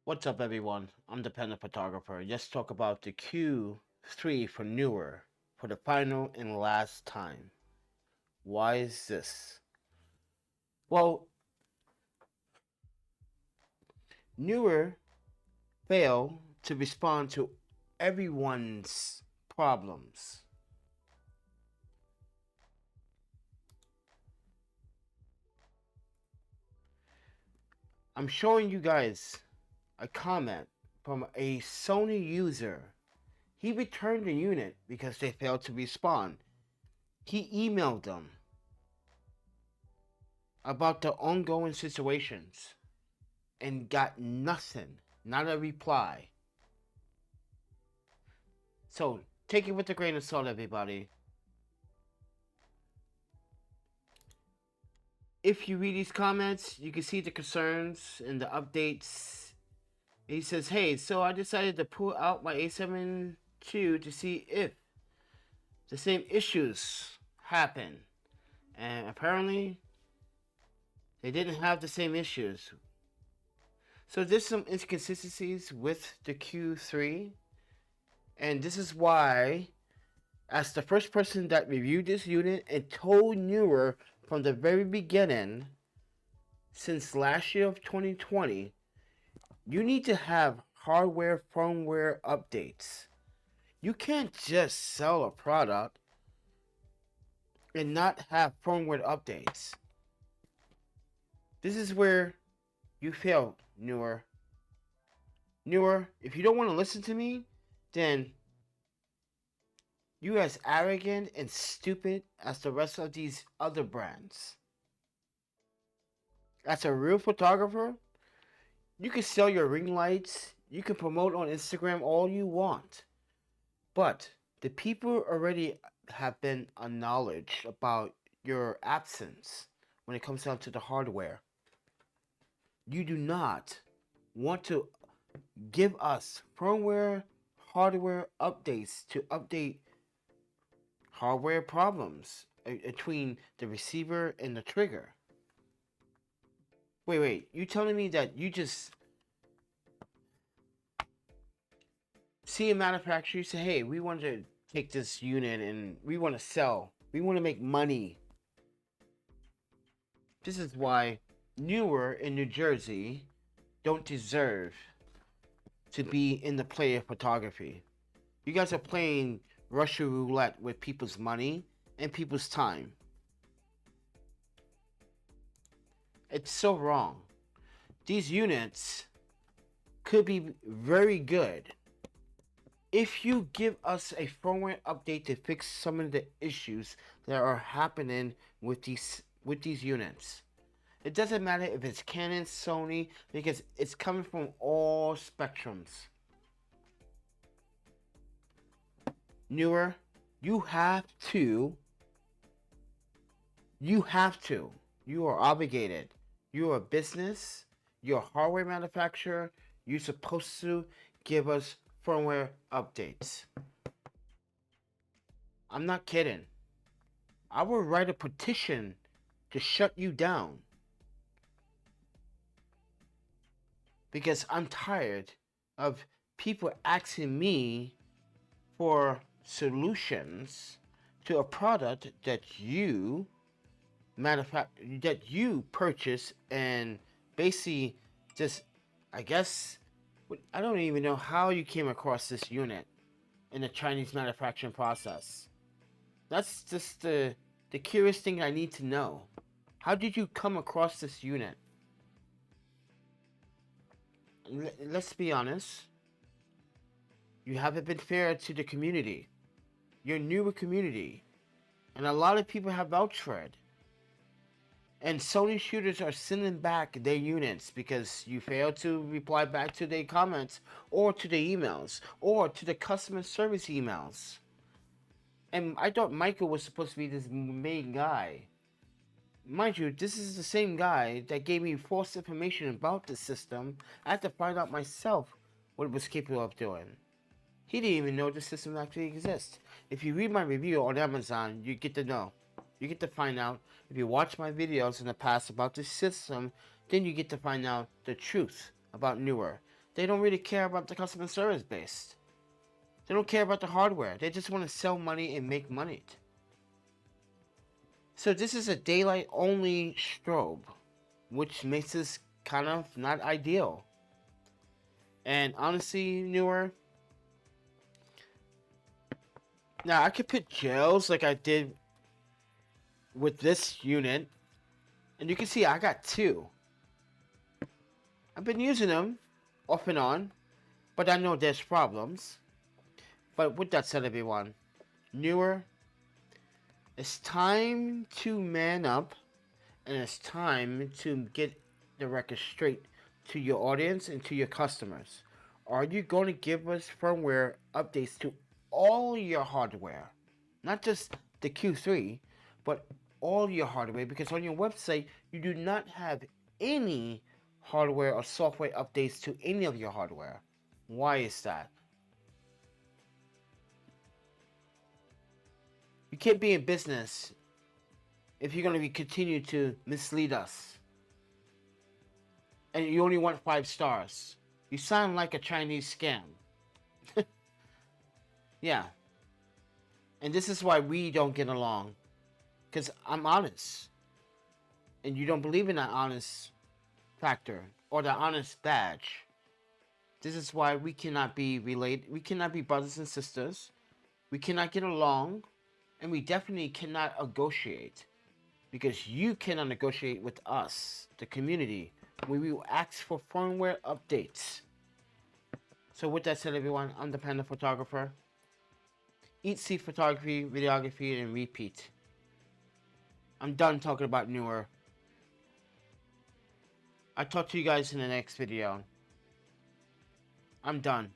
What's up, everyone? I'm the ThePandaPhotographer. Let's talk about the Q3 for Neewer for the final and last time. Why is this? Well, Neewer failed to respond to everyone's problems. I'm showing you guys a comment from a Sony user. He returned the unit because they failed to respond. He emailed them about the ongoing situations and got nothing, not a reply. So take it with a grain of salt, everybody. If you read these comments, you can see the concerns and the updates. He says, hey, so I decided to pull out my A7 II to see if the same issues happen. And apparently, they didn't have the same issues. So there's some inconsistencies with the Q3. And this is why, as the first person that reviewed this unit and told Neewer from the very beginning, since last year of 2020, you need to have hardware firmware updates. You can't just sell a product and not have firmware updates. This is where you fail, Neewer. Neewer, if you don't want to listen to me, then you're as arrogant and stupid as the rest of these other brands. As a real photographer, you can sell your ring lights, you can promote on Instagram all you want. But the people already have been acknowledged about your absence when it comes down to the hardware. You do not want to give us firmware, hardware updates to update hardware problems between the receiver and the trigger. Wait, you telling me that you just see a manufacturer say, hey, we want to take this unit and we want to sell, we want to make money. This is why Neewer in New Jersey don't deserve to be in the play of photography. You guys are playing Russian roulette with people's money and people's time. It's so wrong. These units could be very good if you give us a firmware update to fix some of the issues that are happening with these units. It doesn't matter if it's Canon, Sony, because it's coming from all spectrums. Neewer, you have to. You are obligated. You're a business. You're a hardware manufacturer. You're supposed to give us firmware updates. I'm not kidding. I will write a petition to shut you down. Because I'm tired of people asking me for solutions to a product that you that you purchase and basically just, I guess, I don't even know how you came across this unit in the Chinese manufacturing process. That's just the curious thing I need to know. How did you come across this unit? Let's be honest. You haven't been fair to the community. Your newer community. And a lot of people have vouched for it. And Sony shooters are sending back their units because you failed to reply back to their comments or to the emails or to the customer service emails. And I thought Michael was supposed to be this main guy. Mind you, this is the same guy that gave me false information about the system. I had to find out myself what it was capable of doing. He didn't even know the system actually exists. If you read my review on Amazon, you get to know. You get to find out. If you watch my videos in the past about this system, then you get to find out the truth about Neewer. they don't really care about the customer service base. They don't care about the hardware. They just want to sell money and make money. So this is a daylight only strobe, which makes this kind of not ideal. And honestly, Neewer, now I could put gels like I did with this unit, and you can see I got 2. I've been using them off and on, but I know there's problems. But with that said, everyone, Neewer, it's time to man up, and it's time to get the record straight to your audience and to your customers. Are you going to give us firmware updates to all your hardware? Not just the Q3, but all your hardware, because on your website, you do not have any hardware or software updates to any of your hardware. Why is that? You can't be in business if you're going to continue to mislead us. And you only want 5 stars. You sound like a Chinese scam. Yeah. And this is why we don't get along. Because I'm honest. And you don't believe in that honest factor or the honest badge. This is why we cannot be related. We cannot be brothers and sisters. We cannot get along. And we definitely cannot negotiate. Because you cannot negotiate with us, the community, when we will ask for firmware updates. So with that said, everyone, I'm the Panda Photographer. Eat, see photography, videography, and repeat. I'm done talking about Neewer. I'll talk to you guys in the next video. I'm done.